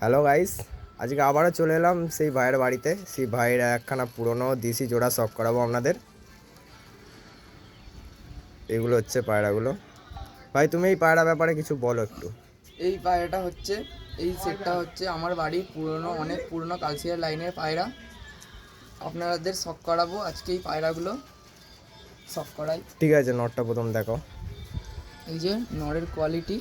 Hello guys, আজকে আবারও চলে এলাম সেই ভাইয়ের বাড়িতে। সেই ভাইয়ের একখানা পুরনো দেশি জোড়া শখ করাবো আপনাদের। এগুলো হচ্ছে পায়রাগুলো। ভাই তুমি এই পায়রা ব্যাপারে কিছু বলো একটু। এই পায়রাটা হচ্ছে, এই সেটটা হচ্ছে আমার বাড়ির অনেক পুরনো কালসিয়ার লাইনের পায়রা। আপনাদের শখ করাবো আজকে এই পায়রাগুলো শখ করাই। ঠিক আছে, নটটা প্রথম দেখো। এই যে নরের কোয়ালিটি,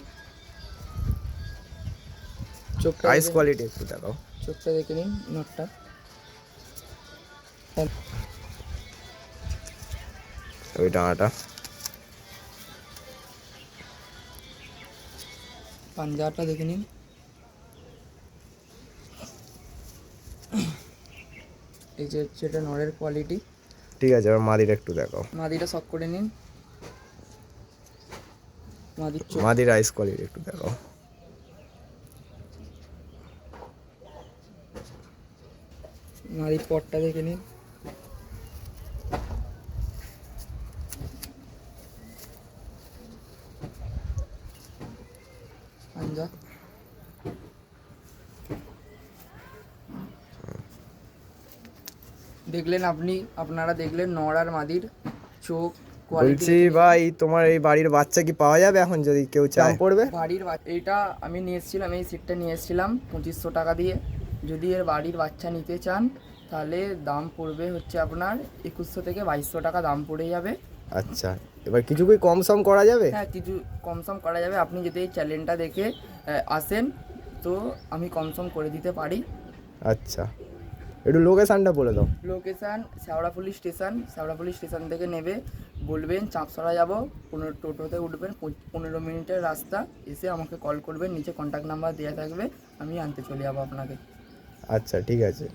চোখটা আইস দেখে কোয়ালিটি একটু দেখো। চোখটা দেখে নিন নরটা। ওই ডানাটা। পাঞ্জাটা দেখে নিন। এই যে সেটা নরের কোয়ালিটি। ঠিক আছে, এবার মাদিটা একটু দেখো। মাদিটা শখ করে নিন। মাদির আইস কোয়ালিটি একটু দেখো। মাদির পটটা দেখে নিন। পাঞ্জা। আপনারা দেখলেন নর আর মাদির চোখ কোয়ালিটি। বলছি ভাই, তোমার এই বাড়ির বাচ্চা কি পাওয়া যাবে এখন যদি কেউ চায়? পড়বে এইটা আমি নিয়ে এসেছিলাম, এই সেটটা নিয়ে এসেছিলাম 2500 টাকা দিয়ে। যদি এর বাড়ির বাচ্চা নিতে চান তাহলে দাম পড়বে হচ্ছে আপনার 2100 থেকে 2200 টাকা দাম পড়ে যাবে। আচ্ছা, এবার কিছু কি কম সম করা যাবে? হ্যাঁ, কিছু কম সম করা যাবে। আপনি যদি এই চ্যানেলটা দেখে আসেন তো আমি কম সম করে দিতে পারি। আচ্ছা, একটু লোকেশানটা বলে দাও। লোকেশান শেওড়াফুলি স্টেশন থেকে নেবে, বলবেন চাঁপসরা যাবো, টোটোতে উঠবেন, 15 মিনিটের রাস্তা। এসে আমাকে কল করবেন, নিচে কন্ট্যাক্ট নাম্বার দেওয়া থাকবে, আমি আনতে চলে যাবো আপনাকে। আচ্ছা ঠিক আছে।